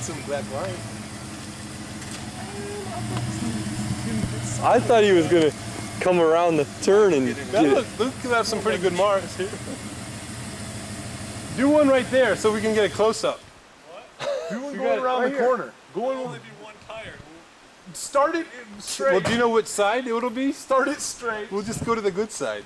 Some black line. I thought he was gonna come around the turn and Now look, Luke could have some pretty good marks here. Do one right there so we can get a close up. What? Do one going around the corner. Go on. Only be one tire. Start it straight. Well, do you know which side it'll be? Start it straight. We'll just go to the good side.